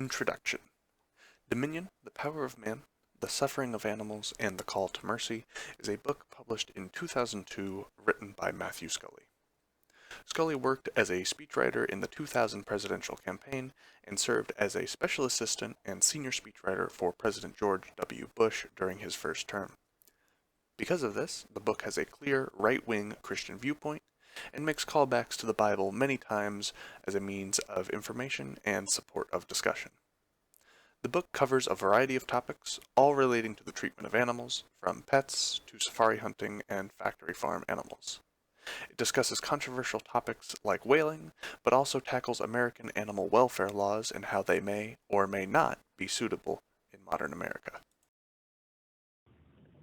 Introduction. Dominion, The Power of Man, The Suffering of Animals, and The Call to Mercy is a book published in 2002 written by Matthew Scully. Scully worked as a speechwriter in the 2000 presidential campaign and served as a special assistant and senior speechwriter for President George W. Bush during his first term. Because of this, the book has a clear right-wing Christian viewpoint and makes callbacks to the Bible many times as a means of information and support of discussion. The book covers a variety of topics, all relating to the treatment of animals, from pets to safari hunting and factory farm animals. It discusses controversial topics like whaling, but also tackles American animal welfare laws and how they may or may not be suitable in modern America.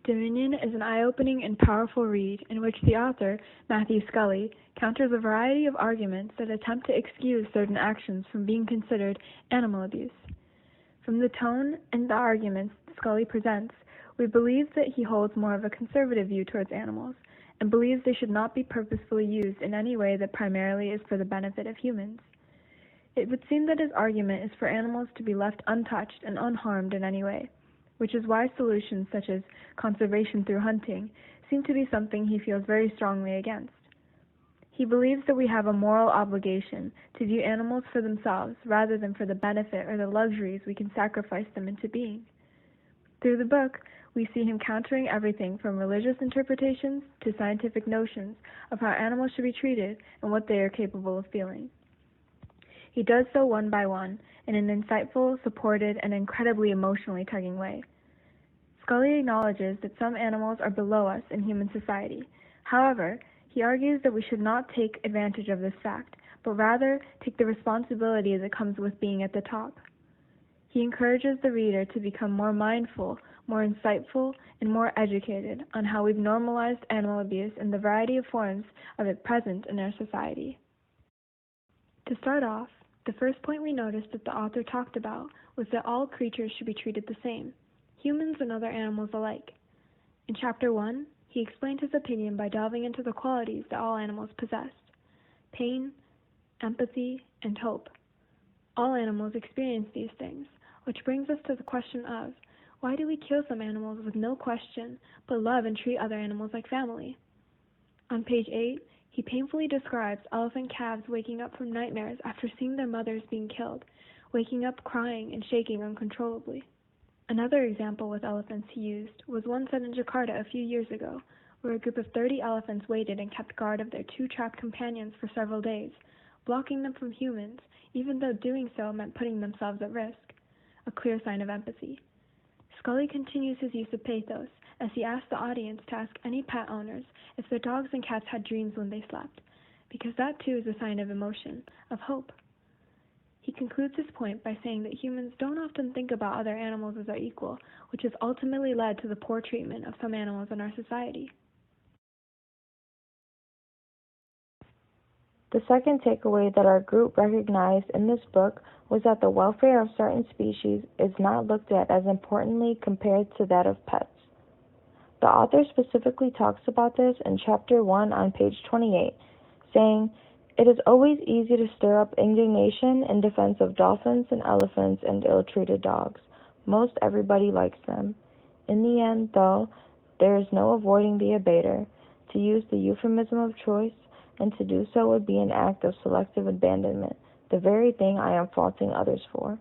Dominion is an eye-opening and powerful read in which the author, Matthew Scully, counters a variety of arguments that attempt to excuse certain actions from being considered animal abuse. From the tone and the arguments Scully presents, we believe that he holds more of a conservative view towards animals, and believes they should not be purposefully used in any way that primarily is for the benefit of humans. It would seem that his argument is for animals to be left untouched and unharmed in any way, which is why solutions such as conservation through hunting seem to be something he feels very strongly against. He believes that we have a moral obligation to view animals for themselves rather than for the benefit or the luxuries we can sacrifice them into being. Through the book, we see him countering everything from religious interpretations to scientific notions of how animals should be treated and what they are capable of feeling. He does so one by one, in an insightful, supported, and incredibly emotionally tugging way. Scully acknowledges that some animals are below us in human society. However, he argues that we should not take advantage of this fact, but rather take the responsibility that comes with being at the top. He encourages the reader to become more mindful, more insightful, and more educated on how we've normalized animal abuse in the variety of forms of it present in our society. To start off, the first point we noticed that the author talked about was that all creatures should be treated the same, humans and other animals alike. In Chapter 1, he explained his opinion by delving into the qualities that all animals possessed: pain, empathy, and hope. All animals experience these things, which brings us to the question of, why do we kill some animals with no question, but love and treat other animals like family? On page 8, he painfully describes elephant calves waking up from nightmares after seeing their mothers being killed, waking up crying and shaking uncontrollably. Another example with elephants he used was one set in Jakarta a few years ago, where a group of 30 elephants waited and kept guard of their two trapped companions for several days, blocking them from humans, even though doing so meant putting themselves at risk. A clear sign of empathy. Scully continues his use of pathos as he asks the audience to ask any pet owners if their dogs and cats had dreams when they slept, because that too is a sign of emotion, of hope. He concludes his point by saying that humans don't often think about other animals as their equal, which has ultimately led to the poor treatment of some animals in our society. The second takeaway that our group recognized in this book was that the welfare of certain species is not looked at as importantly compared to that of pets. The author specifically talks about this in Chapter 1 on page 28, saying, "It is always easy to stir up indignation in defense of dolphins and elephants and ill-treated dogs. Most everybody likes them. In the end, though, there is no avoiding the abater. To use the euphemism of choice, and to do so would be an act of selective abandonment, the very thing I am faulting others for."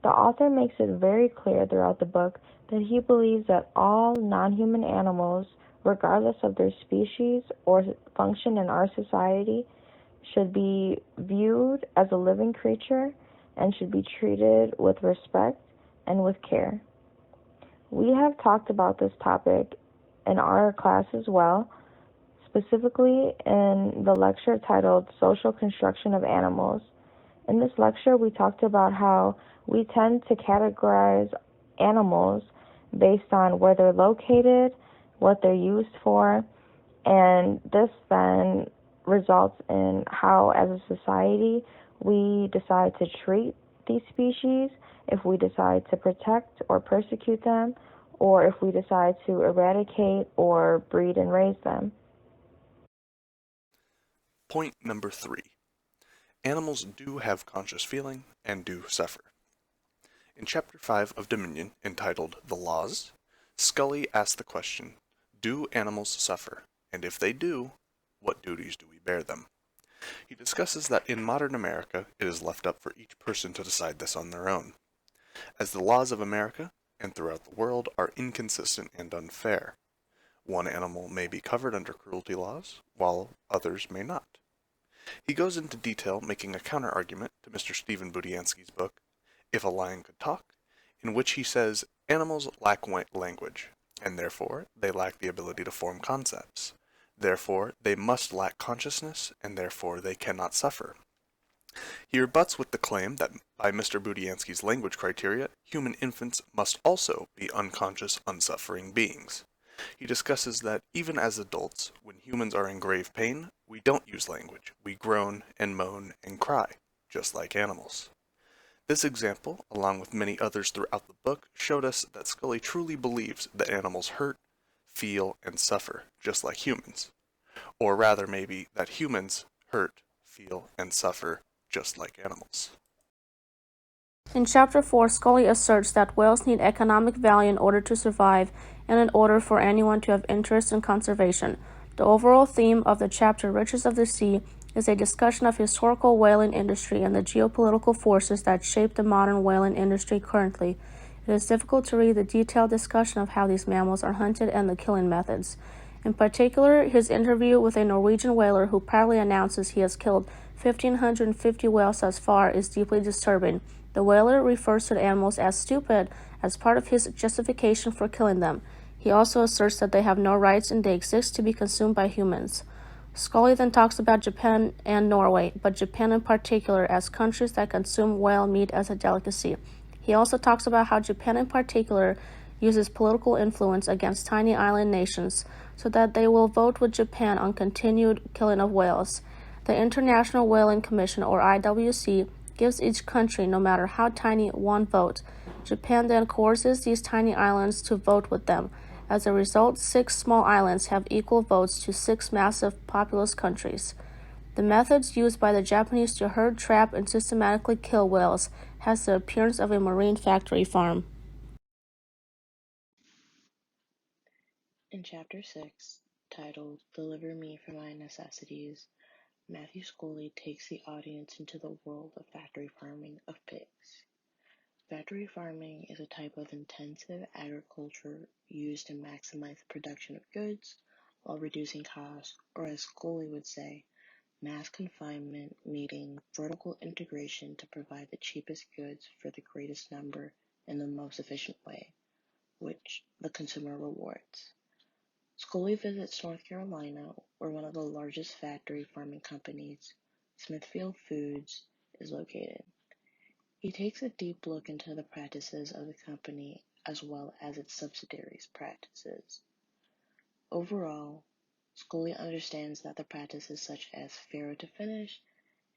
The author makes it very clear throughout the book that he believes that all non-human animals, regardless of their species or function in our society, should be viewed as a living creature and should be treated with respect and with care. We have talked about this topic in our class as well, specifically in the lecture titled Social Construction of Animals. In this lecture, we talked about how we tend to categorize animals based on where they're located, what they're used for, and this then results in how, as a society, we decide to treat these species, if we decide to protect or persecute them, or if we decide to eradicate or breed and raise them. Point number 3. Animals do have conscious feeling and do suffer. In Chapter 5 of Dominion, entitled The Laws, Scully asks the question, do animals suffer? And if they do, what duties do we bear them? He discusses that in modern America, it is left up for each person to decide this on their own, as the laws of America and throughout the world are inconsistent and unfair. One animal may be covered under cruelty laws, while others may not. He goes into detail making a counter-argument to Mr. Stephen Budiansky's book, If a Lion Could Talk, in which he says animals lack language, and therefore they lack the ability to form concepts. Therefore, they must lack consciousness, and therefore they cannot suffer. He rebuts with the claim that by Mr. Budiansky's language criteria, human infants must also be unconscious, unsuffering beings. He discusses that even as adults, when humans are in grave pain, we don't use language. We groan and moan and cry, just like animals. This example, along with many others throughout the book, showed us that Scully truly believes that animals hurt, feel, and suffer, just like humans. Or rather, maybe, that humans hurt, feel, and suffer, just like animals. In Chapter 4, Scully asserts that whales need economic value in order to survive and in order for anyone to have interest in conservation. The overall theme of the chapter, Riches of the Sea, is a discussion of historical whaling industry and the geopolitical forces that shape the modern whaling industry currently. It is difficult to read the detailed discussion of how these mammals are hunted and the killing methods. In particular, his interview with a Norwegian whaler who proudly announces he has killed 1,550 whales thus far is deeply disturbing. The whaler refers to the animals as stupid as part of his justification for killing them. He also asserts that they have no rights and they exist to be consumed by humans. Scully then talks about Japan and Norway, but Japan in particular, as countries that consume whale meat as a delicacy. He also talks about how Japan in particular uses political influence against tiny island nations so that they will vote with Japan on continued killing of whales. The International Whaling Commission, or IWC, gives each country, no matter how tiny, one vote. Japan then coerces these tiny islands to vote with them. As a result, 6 small islands have equal votes to 6 massive, populous countries. The methods used by the Japanese to herd, trap, and systematically kill whales has the appearance of a marine factory farm. In Chapter 6, titled Deliver Me from My Necessities, Matthew Scully takes the audience into the world of factory farming of pigs. Factory farming is a type of intensive agriculture used to maximize the production of goods while reducing costs, or as Scully would say, mass confinement, meaning vertical integration to provide the cheapest goods for the greatest number in the most efficient way, which the consumer rewards. Scully visits North Carolina, where one of the largest factory farming companies, Smithfield Foods, is located. He takes a deep look into the practices of the company as well as its subsidiaries' practices. Overall, Scully understands that the practices such as farrow to finish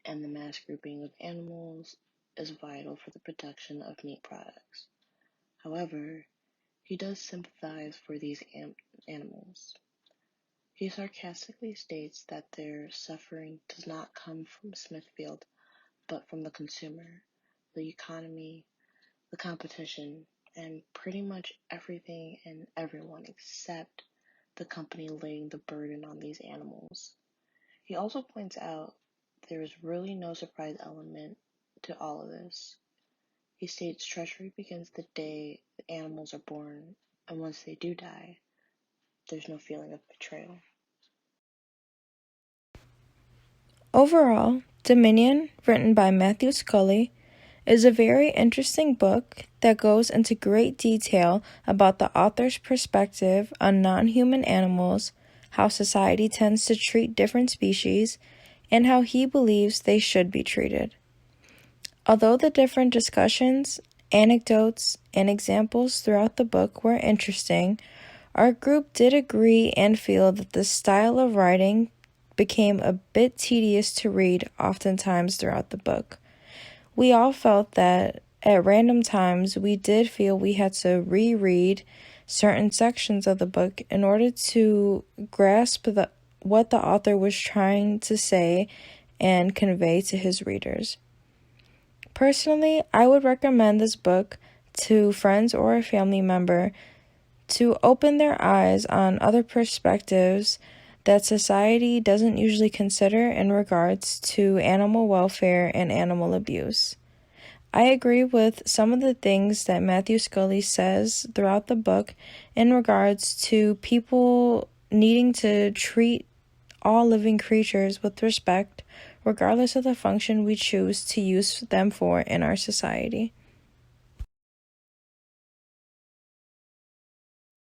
and the mass grouping of animals is vital for the production of meat products. However, he does sympathize for these animals. He sarcastically states that their suffering does not come from Smithfield, but from the consumer, the economy, the competition, and pretty much everything and everyone except the company laying the burden on these animals. He also points out there is really no surprise element to all of this. He states treachery begins the day the animals are born, and once they do die, there's no feeling of betrayal. Overall, Dominion, written by Matthew Scully, is a very interesting book that goes into great detail about the author's perspective on non-human animals, how society tends to treat different species, and how he believes they should be treated. Although the different discussions, anecdotes, and examples throughout the book were interesting, our group did agree and feel that the style of writing became a bit tedious to read oftentimes throughout the book. We all felt that at random times we did feel we had to reread certain sections of the book in order to grasp what the author was trying to say and convey to his readers. Personally, I would recommend this book to friends or a family member to open their eyes on other perspectives that society doesn't usually consider in regards to animal welfare and animal abuse. I agree with some of the things that Matthew Scully says throughout the book in regards to people needing to treat all living creatures with respect, regardless of the function we choose to use them for in our society.